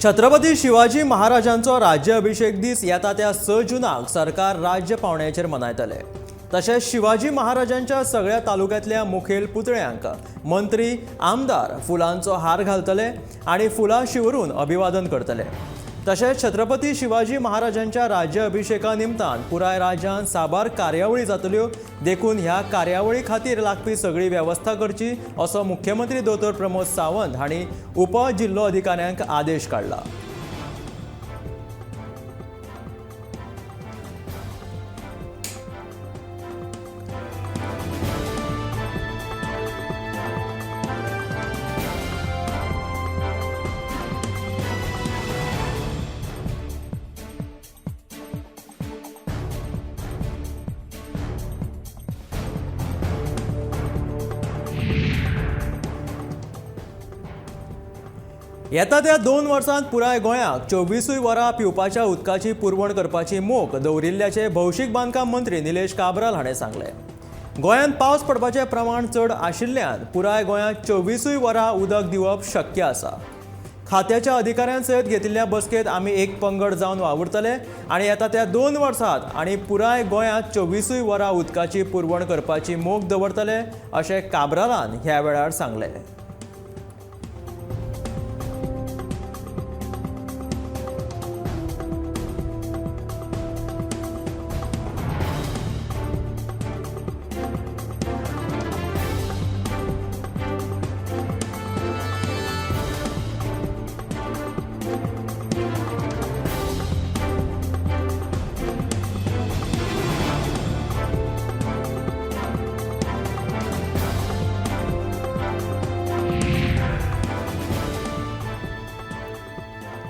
छत्रपती शिवाजी महाराजांचो राज्याभिषेक दीस येता त्या 6 जूनाक सरकार राज्य पावण्याचेर मनयतले। तशेंच शिवाजी महाराजांच्या सगळ्या तालुक्यांतल्या मुखेल पुतळ्यांक मंत्री आमदार फुलांचो हार घालतले आणि फुलां शिवरून अभिवादन करतले। तशेंच छत्रपती शिवाजी महाराजांच्या राज्य अभिषेका निमतान पुराय राज्यांत साबार कार्यावळी जातल्यो। देखून ह्या कार्यावळी खातीर लागपी सगळी वेवस्था करची असो मुख्यमंत्री दोतोर प्रमोद सावंत हांणी उप जिल्लो अधिकाऱ्यांक आदेश काढला। येता त्या 2 वर्सांत पुराय गोंयाक 24 वरां पिवपाच्या उदकाची पुरवण करपाची मोख दवरिल्ल्याचे भौशीक बांदकाम मंत्री निलेश काब्राल हाणें सांगले। गोंयांत पावस पडपाचें प्रमाण चड आशिल्ल्यान पुराय गोंयांत 24 वरां उदक दिवप शक्य आसा। खात्याच्या अधिकाऱ्यांसयत घेतिल्ल्या बसकेत आमी एक पंगड जावन वावुरतले आणि येता त्या 2 वर्सांत आणि पुराय गोंयांत 24 वरां उदकाची पुरवण करपाची मोख दवरतले अशें काब्रालान ह्या वेळार सांगले।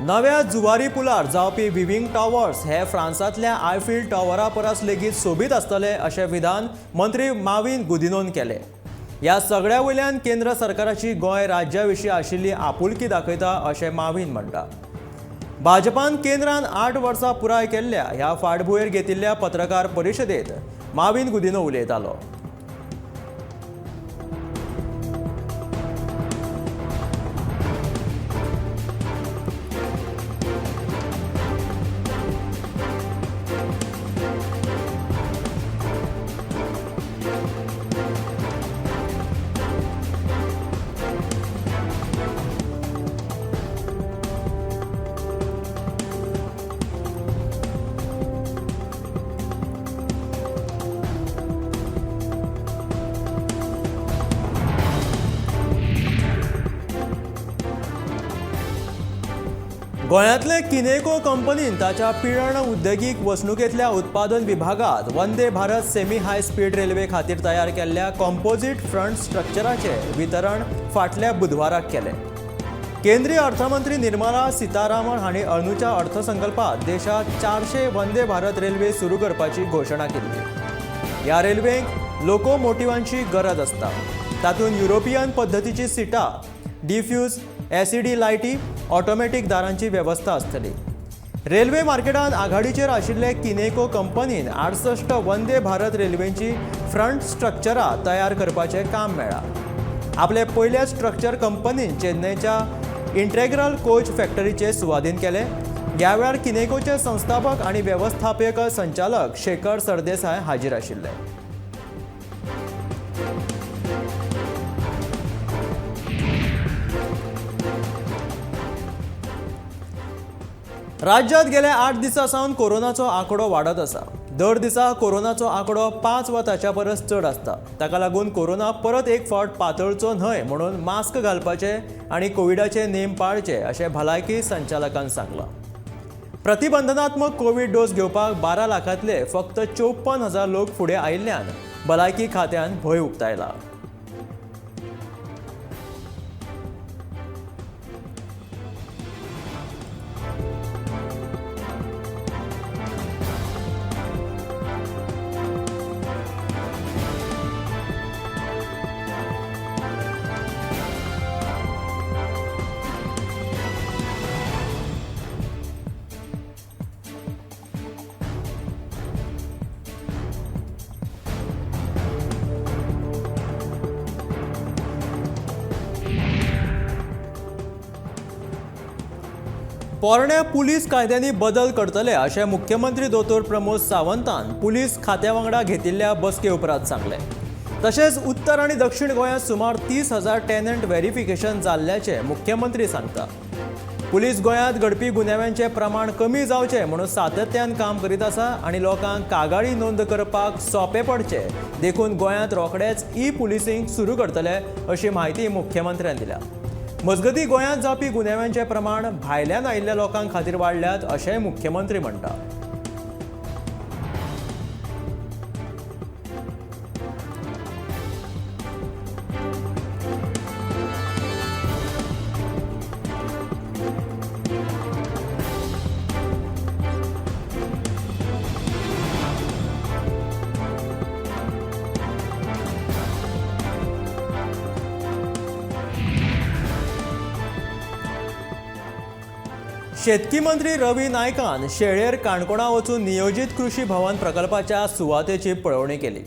नव्या जुवारी पुलार जावपी विविंग टावर्स हे फ्रांसातल्या आयफील टावरा परस लेगीत सोबीत आसतले अशें विधान मंत्री माविन गुदिनोन केले। ह्या सगळ्या वयल्यान केंद्र सरकाराची गोंय राज्या विशीं आशिल्ली आपुलकी दाखयता अशें माविन म्हणटा। भाजपान केंद्रान 8 वर्सां पुराय केल्ल्या ह्या फाटभुंयेर घेतिल्ल्या पत्रकार परिशदेंत माविन गुदिनो उलयतालो। गोंयांतले किनेको कंपनीन ताच्या पिळण उद्देगीक वसणुकेंतल्या उत्पादन विभागात Vande Bharat semi high speed railway खातीर तयार केल्ल्या कॉम्पोजीट फ्रंट स्ट्रक्चराचे वितरण फाटल्या बुधवाराक केले। केंद्रीय अर्थमंत्री निर्मला सीतारामन हांणी अंदूच्या अर्थसंकल्पात देशात 400 वंदे भारत रेल्वे सुरू करपाची घोशणा केल्ली। ह्या रेल्वेक लोकोमोटिवांची गरज आसता। तातूंत युरोपियन पद्धतीची सिटां, डिफ्यूज एसीडी लायटी, ऑटोमॅटिक दारांची वेवस्था आसतली। रेल्वे मार्केटांत आघाडीचेर आशिल्ले किनेको कंपनीन 68 वंदे भारत रेल्वेंची फ्रंट स्ट्रक्चरां तयार करपाचें काम मेळ्ळां। आपले पयले स्ट्रक्चर कंपनीन चेन्नयच्या इंटेग्रल कोच फॅक्टरीचे सुवाधीन केले। ह्या वेळार किनेकोचे संस्थापक आणि वेवस्थापक संचालक शेखर सरदेसाय हाजीर आशिल्ले। राज्यात गेल्या 8 दिसां सावन कोरोनाचो आंकडो वाडत आसा। दर दिसा कोरोनाचो आंकडो 5 वा ताच्या परस चड आसता। ताका लागून कोरोना परत एक फावट पातळचो न्हय म्हणून मास्क घालपाचे आणि कोविडाचे नेम पाळचे अशें भलायकी संचालकान सांगलां। प्रतिबंधनात्मक कोविड डोस घेवपाक 12 लाखांतले फक्त 54,000 लोक फुडें आयिल्ल्यान भलायकी खात्यान भंय उक्तायला। पोरण्या पुलीस कायद्यांनी बदल करतले अशें मुख्यमंत्री दोतोर प्रमोद सावंतान पुलीस खात्या वांगडा घेतिल्ल्या बसके उपरांत सांगले. तशेंच उत्तर आनी दक्षिण गोंयांत सुमार 30,000 टेनंट व्हेरिफिकेशन जाल्ल्याचें मुख्यमंत्री सांगता. पुलीस गोंयांत घडपी गुन्यांवांचें प्रमाण कमी जावचें म्हणून सातत्यान काम करीत आसा आनी लोकांक कागाळी नोंद करपाक सोंपें पडचें देखून गोंयांत रोखडेंच पुलिसिंग सुरू करतले अशी माहिती मुख्यमंत्र्यान दिल्या. मजगतीं गोंयांत जावपी गुन्यांवांचें प्रमाण भायल्यान आयिल्ल्या लोकां खातीर वाडल्यात अशेंय मुख्यमंत्री म्हणटा. शेतकी मंत्री रवी नायकान शेळेर काणकोणा वचून नियोजीत कृषी भवन प्रकल्पाच्या सुवातेची पळोवणी केली.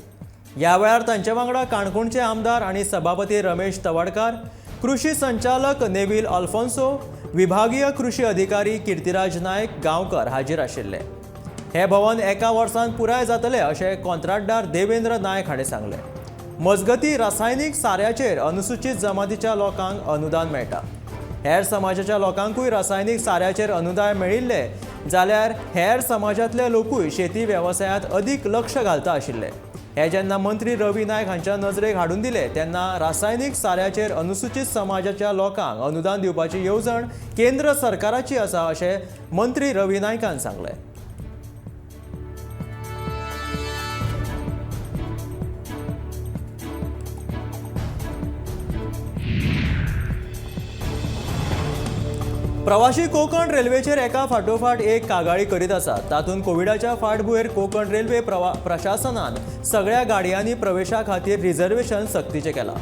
ह्या वेळार तांचे वांगडा काणकोणचे आमदार आनी सभापती रमेश तवडकार, कृषी संचालक नेविल अल्फोन्सो, विभागीय कृषी अधिकारी कीर्तिराज नायक गांवकर हाजीर आशिल्ले. हे भवन एका वर्सांत पुराय जातले अशें कंत्राटदार देवेंद्र नायक हाणें सांगलें. मजगतीं रासायनीक साऱ्याचेर अनुसूचित जमातीच्या लोकांक अनुदान मेळटा. हेर समाजाच्या लोकांकूय रासायनीक साऱ्याचेर अनुदान मेळिल्ले जाल्यार हेर समाजांतले लोकूय शेती वेवसायांत अदीक लक्ष घालता आशिल्ले. हे जेन्ना मंत्री रवी नायक हांच्या नजरेक हाडून दिले तेन्ना रासायनीक साऱ्याचेर अनुसूचित समाजाच्या लोकांक अनुदान दिवपाची येवजण केंद्र सरकाराची आसा अशें मंत्री रवी नायकान सांगलें. प्रवाशी कोकण रेल्वेचेर एका फाटोफाट एक कागाळी करीत आसात. तातूंत कोविडाच्या फाटभुंयेर कोकण रेल्वे प्रशासनान सगळ्या गाडयांनी प्रवेशा खातीर रिझर्वेशन सक्तीचें केलां.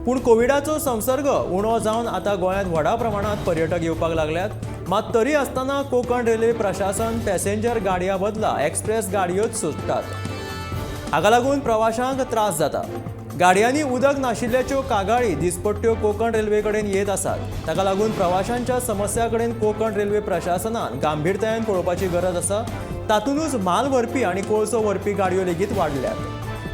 पूण कोविडाचो संसर्ग उणो जावन आतां गोंयांत व्हडा प्रमाणांत पर्यटक येवपाक लागल्यात. मात तरी आसतना कोकण रेल्वे प्रशासन पॅसेंजर गाडयां बदला एक्सप्रेस गाडयोच सोडटात. हाका लागून प्रवाशांक त्रास जाता. गाडयांनी उदक नाशिल्ल्याच्यो कागाळी दिसपट्ट्यो कोकण रेल्वे कडेन येत आसात. ताका लागून प्रवाशांच्या समस्या कडेन कोकण रेल्वे प्रशासनान गांभीर्यतायेन पळोवपाची गरज आसा. तातूंतच माल व्हरपी आनी कोळसो व्हरपी गाडयो लेगीत वाडल्यात.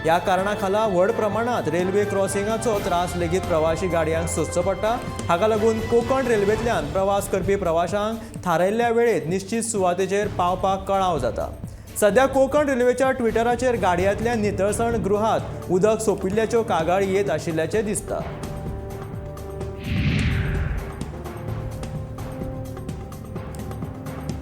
ह्या कारणा खाला व्हड प्रमाणांत रेल्वे क्रॉसिंगाचो त्रास लेगीत प्रवाशी गाडयांक सोंसचो पडटा. हाका लागून कोकण रेल्वेंतल्यान प्रवास करपी प्रवाशांक थारायिल्ल्या वेळेत निश्चित सुवातेचेर पावपाक कळाव जाता. सध्या कोकण रेल्वेच्या ट्विटराचेर गाडयांतल्या नितळसाण गृहात उदक सोंपिल्ल्याच्यो कागाळी येत आशिल्ल्याचें दिसता.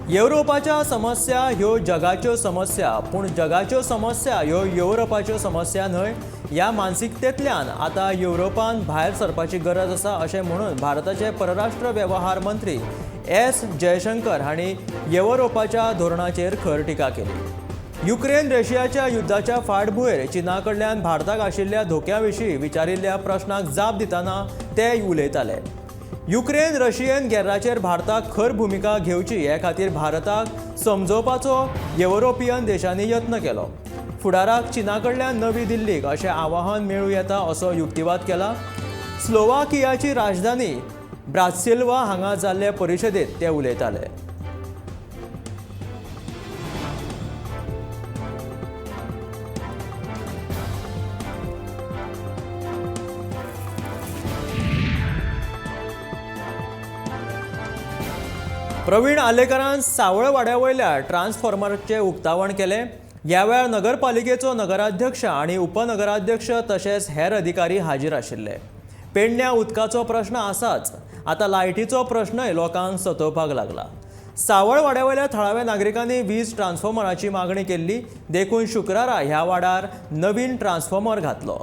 युरोपाच्या समस्या ह्यो जगाच्यो समस्या, पूण जगाच्यो समस्या ह्यो युरोपाच्यो समस्या न्हय. ह्या मानसिकतेंतल्यान आतां युरोपान भायर सरपाची गरज आसा अशें म्हणून भारताचे परराष्ट्र वेवहार मंत्री एस जयशंकर हांणी युरोपाच्या धोरणाचेर खर टिका केली. युक्रेन रशियाच्या युद्धाच्या फाटभुंयेर चीना कडल्यान भारताक आशिल्ल्या धोक्या विशीं विचारिल्ल्या प्रस्नाक जाप दितना ते उलयताले. युक्रेन रशियन गेर्राचेर भारताक खर भुमिका घेवची हे खातीर भारताक समजोवपाचो युरोपियन देशांनी यत्न केलो. फुडाराक चीना कडल्यान नवी दिल्लीक अशें आवाहन मेळूं येता असो युक्तिवाद केला. स्लोवाकियाची राजधानी ब्रासिल्वा हांगा जाल्ले परिशदेंत ते उलयताले. प्रवीण आलेकरान सावळ वाड्यावयल्या ट्रान्सफॉर्मराचें उक्तावण केलें. ह्या वेळार नगरपालिकेचो नगराध्यक्ष आनी उपनगराध्यक्ष तशेंच हेर अधिकारी हाजीर आशिल्ले. पेडण्या उदकाचो प्रश्न आसाच, आतां लायटीचो प्रश्नय लोकांक सतोवपाक लागला. सावळ वाड्यावयल्या थळाव्या नागरिकांनी वीज ट्रान्सफॉर्मराची मागणी केल्ली देखून शुक्रारा ह्या वाड्यार नवीन ट्रान्सफॉर्मर घातलो.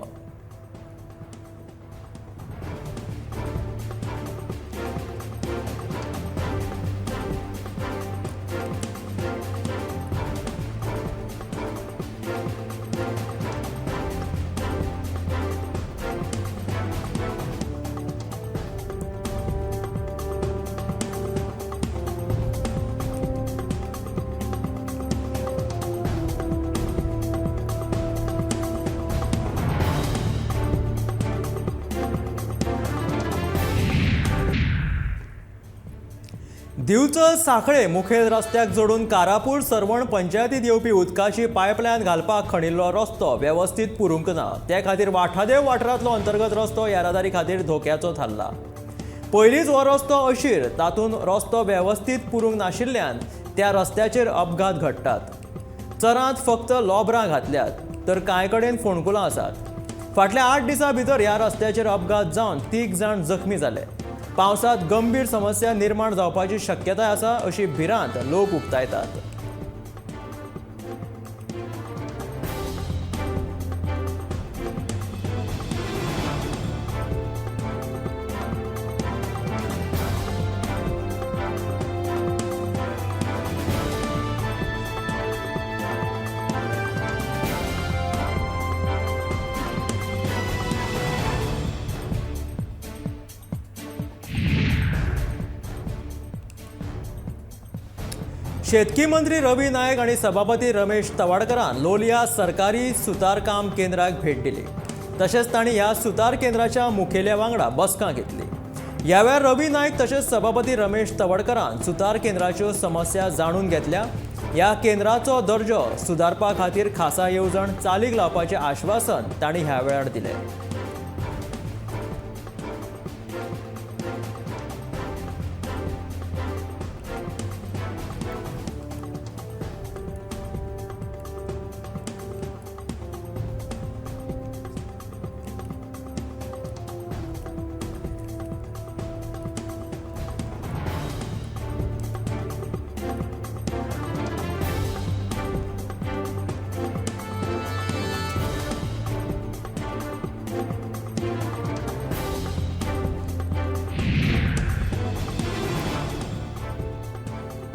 दिवचल सांखळे मुखेल रस्त्याक जोडून कारापूर सरवण पंचायतीत येवपी उदकाची पायपलायन घालपाक खणिल्लो रस्तो वेवस्थीत पुरूंक ना. ते खातीर वाठादेव वाठारांतलो अंतर्गत रस्तो येरादारी खातीर धोक्याचो थारला. पयलींच हो रस्तो अशीर तातूंत रस्तो वेवस्थीत पुरूंक नाशिल्ल्यान त्या रस्त्याचेर अपघात घडटात. चरांत फक्त लॉबरां घातल्यात तर कांय कडेन फोंडकुलां आसात. फाटल्या 8 दिसां भितर ह्या रस्त्याचेर अपघात जावन 3 जाण जखमी जाले. पावसात गंभीर समस्या निर्माण जावपाची शक्यताय आसा अशी भिरांत लोक उक्तायतात. शेतकी मंत्री रवी नायक आणि सभापती रमेश तवाडकरान लोलया सरकारी सुतारकाम केंद्राक भेट दिली. तशेंच तांणी ह्या सुतार केंद्राच्या मुखेल्या वांगडा बसका घेतली. ह्या वेळार रवी नायक तशेंच सभापती रमेश तवडकरान सुतार केंद्राच्यो समस्या जाणून घेतल्या. ह्या केंद्राचो दर्जो सुदारपा खातीर खासा येवजण चालीक लावपाचें आश्वासन तांणी ह्या वेळार दिलें.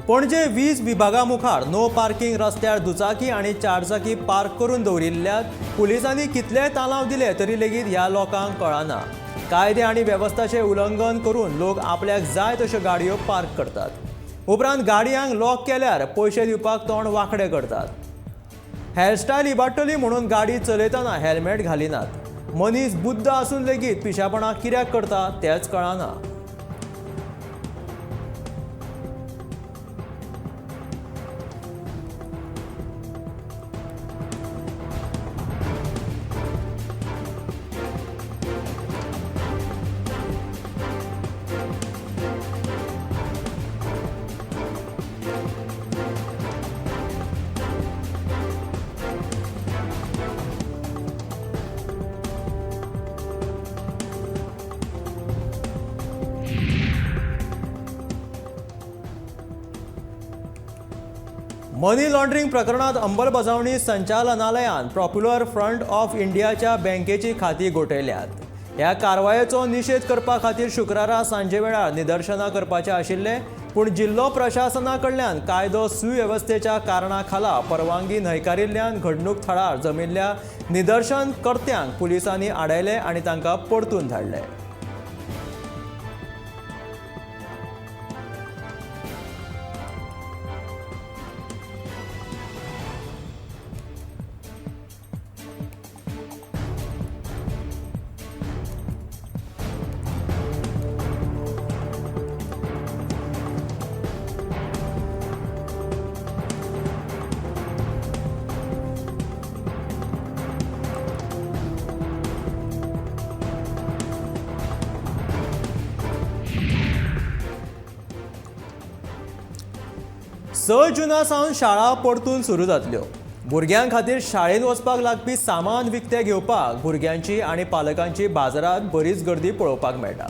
पणजे वीज विभागा मुखार नो पार्किंग रस्त्यार दुचाकी आणि चारचाकी पार्क करून दवरिल्ल्यात पुलिसांनी कितलेय तालाव दिले तरी लेगीत ह्या लोकांक कळना. कायदे आणि वेवस्थाचे उल्लंघन करून लोक आपल्याक जाय तश्यो गाडयो पार्क करतात. उपरांत गाडयांक लॉक केल्यार पयशे दिवपाक तोंड वांकडे करतात. हेअरस्टायल इबाडटली म्हणून गाडी चलयतना हेल्मेट घालिनात. मनीस बुद्ध आसून लेगीत पिशापणां कित्याक करता तेंच कळना. मनी लॉन्ड्रिंग प्रकरणात अंमलबजावणी संचालनालयान पॉप्युलर फ्रंट ऑफ इंडियाच्या बँकेची खाती गोठयल्यात. ह्या कारवायेचो निषेध करपा खातीर शुक्रारा सांजे वेळार निदर्शनां करपाचे आशिल्ले, पूण जिल्लो प्रशासना कडल्यान कायदो सुवेवस्थेच्या कारणां खाला परवानगी न्हयकारिल्ल्यान घडणूक थळार जमिल्ल्या निदर्शनकर्त्यांक पुलिसांनी आडयले आनी तांकां परतून धाडले. स जुना सावन शाळा परतून सुरू जातल्यो. भुरग्यां खातीर शाळेंत वचपाक लागपी सामान विकतें घेवपाक भुरग्यांची आनी पालकांची बाजारांत बरीच गर्दी पळोवपाक मेळटा.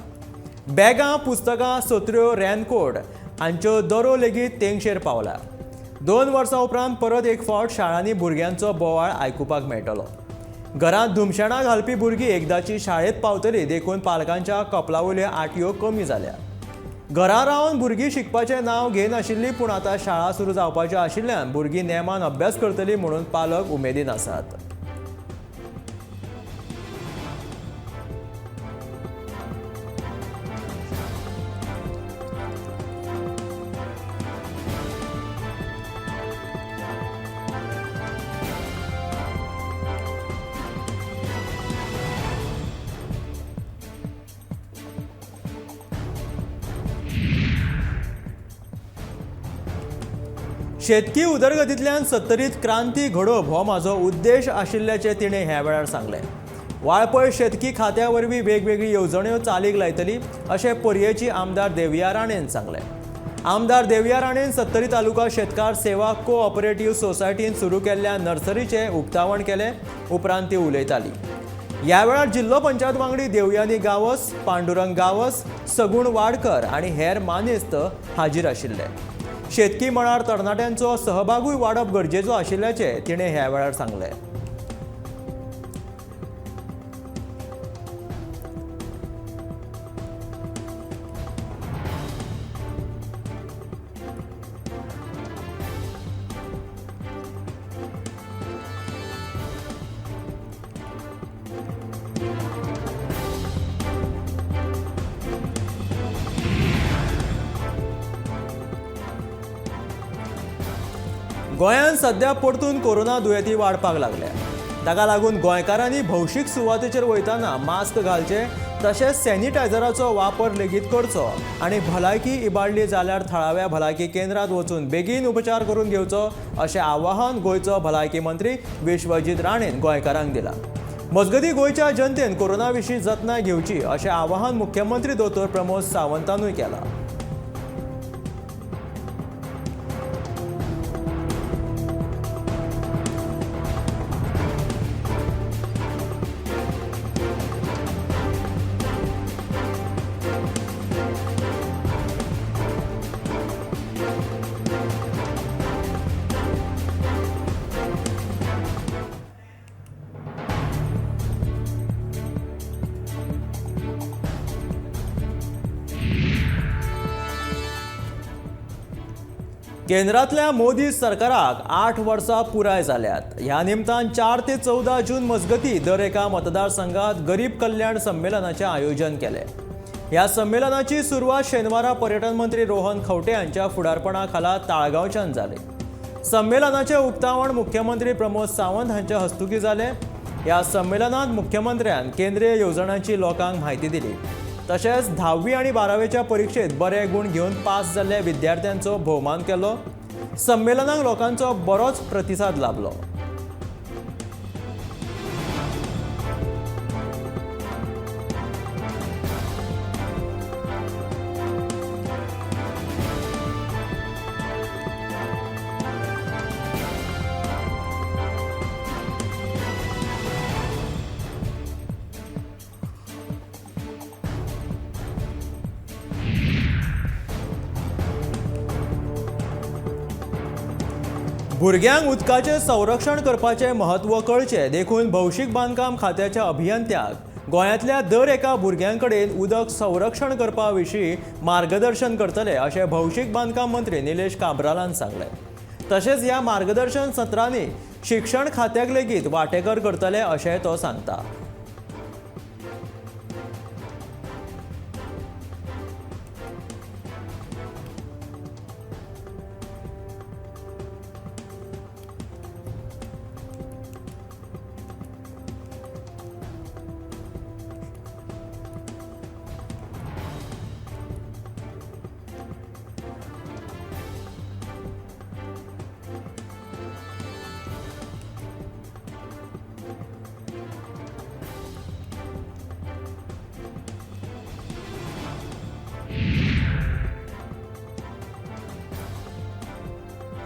बॅगां, पुस्तकां, सत्र्यो, रेनकोट हांच्यो दरो लेगीत तेंगशेर पावल्या. 2 वर्सां उपरांत परत एक फावट शाळांनी भुरग्यांचो बोवाळ आयकुपाक मेळटलो. घरांत धुमशेणां घालपी भुरगीं एकदांची शाळेंत पावतलीं देखून पालकांच्या कपलावयल्यो आटयो कमी जाल्या. घरा रावन भुरगीं शिकपाचें नांव घेनाशिल्लीं, पूण आतां शाळा सुरू जावपाच्यो आशिल्ल्यान भुरगीं नेमान अभ्यास करतलीं म्हणून पालक उमेदीन आसात. शेतकी उदरगतींतल्यान सत्तरीत क्रांती घडोवप हो म्हाजो उद्देश आशिल्ल्याचें तिणें ह्या वेळार सांगलें. वाळपय शेतकी खात्या वरवीं वेगवेगळी येवजण्यो चालीक लायतली अशें पर्येची आमदार देविया राणेन सांगलें. आमदार देविया राणेन सत्तरी तालुका शेतकार सेवा कोऑपरेटिव्ह सोसायटीन सुरू केल्ल्या नर्सरीचें उक्तावण केलें. उपरांत ती उलयताली. ह्या वेळार जिल्लो पंचायत वांगडी देवयानी गावस, पांडुरंग गावस, सगूण वाडकर आनी हेर मानेस्त हाजीर आशिल्ले. शेतकी मळार तरणाट्यांचो सहभागूय वाडप गरजेचो आशिल्ल्याचें तिणें ह्या वेळार सांगलें. गोंयांत सध्या परतून कोरोना दुयेंती वाडपाक लागल्या. ताका लागून गोंयकारांनी भौशीक सुवातेचेर वयताना मास्क घालचें, तशेंच सॅनिटायझराचो वापर लेगीत करचो आनी भलायकी इबाडली जाल्यार थळाव्या भलायकी केंद्रांत वचून बेगीन उपचार करून घेवचो अशें आवाहन गोंयचो भलायकी मंत्री विश्वजीत राणेन गोंयकारांक दिलां. मजगतीं गोंयच्या जनतेन कोरोना विशीं जतनाय घेवची अशें आवाहन मुख्यमंत्री दोतोर प्रमोद सावंतानूय केलां. केंद्रांतल्या मोदी सरकाराक 8 वर्सां पुराय जाल्यात. ह्या निमतान 4 ते 14 जून मजगतीं दर एका मतदारसंघात गरीब कल्याण संमेलनाचें आयोजन केलें. ह्या संमेलनाची सुरवात शेनवारा पर्यटन मंत्री रोहन खंवटे हांच्या फुडारपणा खाला ताळगांवच्यान जाली. संमेलनाचें उक्तावण मुख्यमंत्री प्रमोद सावंत हांच्या हस्तुकीं जालें. ह्या संमेलनांत मुख्यमंत्र्यान केंद्रीय येवजण्यांची लोकांक म्हायती दिली. तशेंच 10वी आनी 12वेच्या परिक्षेत बरे गुण घेवन पास जाल्ल्या विद्यार्थ्यांचो भोवमान केलो. संमेलनाक लोकांचो बरोच प्रतिसाद लाभलो. भुरग्यांक उदकाचें संरक्षण करपाचें म्हत्व कळचें देखून भौशीक बांदकाम खात्याच्या अभियंत्याक गोंयांतल्या दर एका भुरग्यां कडेन उदक संरक्षण करपा विशीं मार्गदर्शन करतले अशें भौशीक बांदकाम मंत्री निलेश काब्रालान सांगलें. तशेंच ह्या मार्गदर्शन सत्रांनी शिक्षण खात्याक लेगीत वांटेकार करतले अशेंय तो सांगता.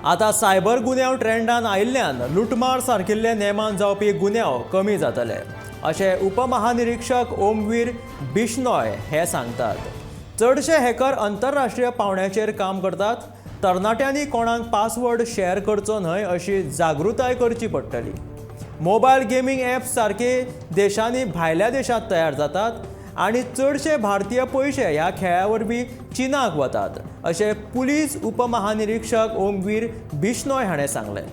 आतां सायबर गुन्यांव ट्रेंडान आयिल्ल्यान लुटमार सारकिल्ले नेमान जावपी गुन्यांव कमी जातले अशें उपमहानिरीक्षक ओमवीर बिश्नॉय हे सांगतात. चडशे हॅकर आंतरराष्ट्रीय पावंड्याचेर काम करतात. तरणाट्यांनी कोणाक पासवर्ड शेअर करचो न्हय अशी जागृताय करची पडटली. मोबायल गेमींग ॲप्स सारके देशांनी भायल्या देशांत तयार जातात आनी चडशे भारतीय पयशे ह्या खेळा वरवीं चीनाक वतात अशें पुलीस उपमहानिरीक्षक ओमवीर बिश्नॉय हाणें सांगलें.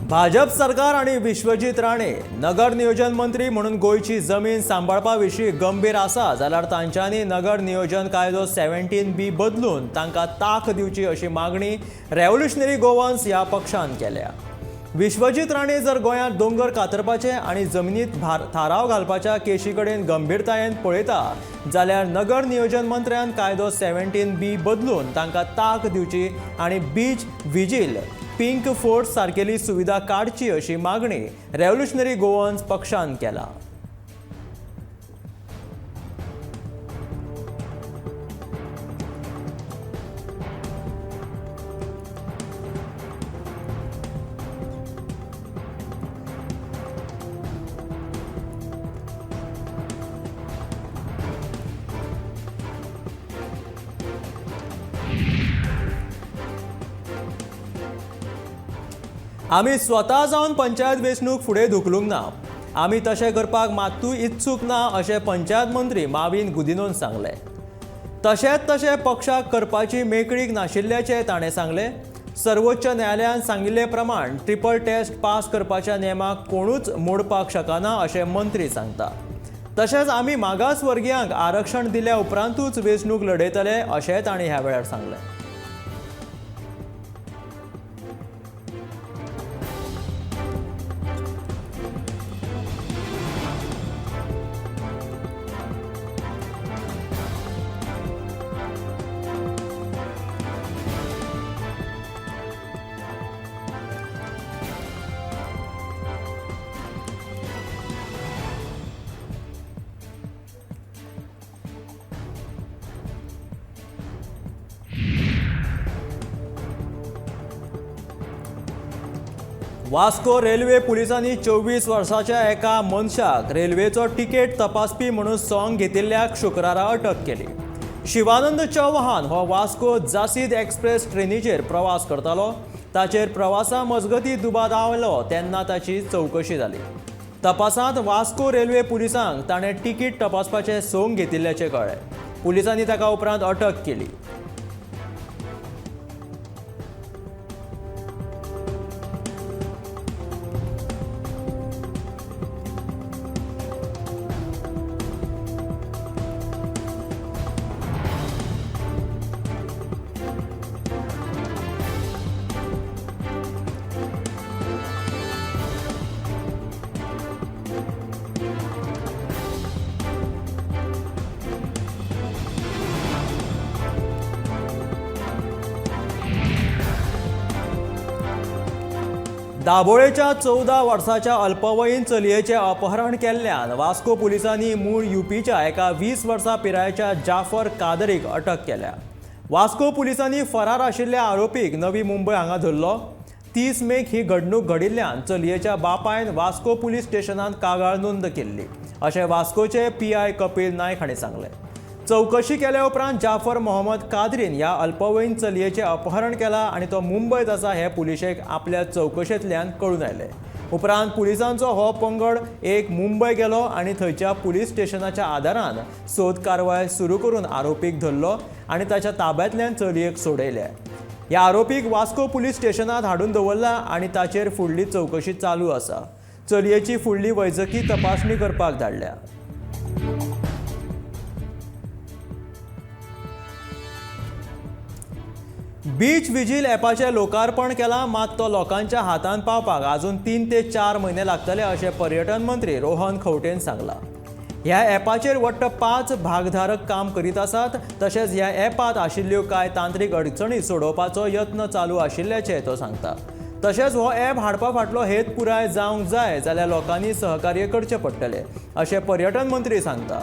भाजप सरकार आणि विश्वजीत राणे नगर नियोजन मंत्री म्हणून गोयची जमीन सांबाळपा विशीं गंभीर आसा जाल्यार तांच्यांनी नगर नियोजन कायदो 17B बदलून तांकां ताक दिवची अशी मागणी रेव्होल्युशनरी गोवन्स ह्या पक्षान केल्या। विश्वजीत राणे जर गोंयांत दोंगर कातरपाचे आणि जमनीत थाराव घालपाच्या केशी कडेन गंभीरतायेन पळयता जाल्यार नगर नियोजन मंत्र्यान कायदो 17B बदलून तांकां ताक दिवची आणि बीच विजील पिंक फोर्ट सारकेली सुविधा काडची अशी मागणी रेव्होल्युशनरी गोवन्स पक्षान केला। आमी स्वता जावन पंचायत वेंचणूक फुडें धुकलूंक ना। आमी तशें करपाक मात्तूय इत्सूक ना अशें पंचायत मंत्री माविन गुदिन्होन सांगलें। तशें पक्षाक करपाची मेकळीक नाशिल्ल्याचें ताणें सांगलें। सर्वोच्च न्यायालयान सांगिल्ले प्रमाण ट्रिपल टेस्ट पास करपाच्या नेमाक कोणूच मोडपाक शकना अशें मंत्री सांगता। तशेंच आमी मागासवर्गीयांक आरक्षण दिल्या उपरांतूच वेंचणूक लडयतले अशें ताणें ह्या वेळार सांगलें। वास्को रेल्वे पुलिसांनी 24 वर्साच्या एका मनशाक रेल्वेचो तिकेट तपासपी म्हणून सोंग घेतिल्ल्याक शुक्रारा अटक केली। शिवानंद चौहान हो वास्को जासीद एक्सप्रेस ट्रेनीचेर प्रवास करतालो। ताचेर प्रवासा मजगतीं दुबाव आयलो तेन्ना ताची चवकशी जाली। तपासांत वास्को रेल्वे पुलिसांक ताणें तिकीट तपासपाचें सोंग घेतिल्ल्याचें कळ्ळें। पुलिसांनी ताका उपरांत अटक केली। दाबोळेच्या 14 वर्साच्या अल्पवयीन चलयेचें अपहरण केल्ल्यान वास्को पुलिसांनी मूळ यूपीच्या एका 20 वर्सां पिरायेच्या जाफर कादरीक अटक केल्या। वास्को पुलिसांनी फरार आशिल्ल्या आरोपीक नवी मुंबय हांगा धरलो। 30 मेक ही घडणूक घडिल्ल्यान चलयेच्या बापायन वास्को पुलीस स्टेशनांत कागाळ नोंद केल्ली अशें वास्कोचे PI कपिल नायक हांणी सांगलें। चवकशी केल्या उपरांत जाफर मोहम्मद कादरीन ह्या अल्पवयीन चलयेचें अपहरण केलां आनी तो मुंबयत आसा हें पुलिशेक आपल्या चवकशेंतल्यान कळून आयलें। उपरांत पुलिसांचो हो पंगड एक मुंबय गेलो आनी थंयच्या पुलीस स्टेशनाच्या आदारान सोद कारवाय सुरू करून आरोपीक धरलो आनी ताच्या ताब्यांतल्यान चलयेक सोडयल्या। ह्या आरोपीक वास्को पुलीस स्टेशनांत हाडून दवरला आनी ताचेर फुडली चवकशी चालू आसा। चलयेची फुडली वैजकी तपासणी करपाक धाडल्या। बीच विजील ॲपाचें लोकार्पण केलां, मात तो लोकांच्या हातांत पावपाक आजून 3 ते 4 म्हयने लागतले अशें पर्यटन मंत्री रोहन खंवटेन सांगलां। ह्या ॲपाचेर वट्ट 5 भागधारक काम करीत आसात। तशेंच ह्या ॲपांत आशिल्ल्यो कांय तांत्रीक अडचणी सोडोवपाचो यत्न चालू आशिल्ल्याचें तो सांगता। तशेंच हो ॲप हाडपा फाटलो हेत पुराय जावंक जाय जाल्यार लोकांनी सहकार्य करचें पडटलें अशें पर्यटन मंत्री सांगता।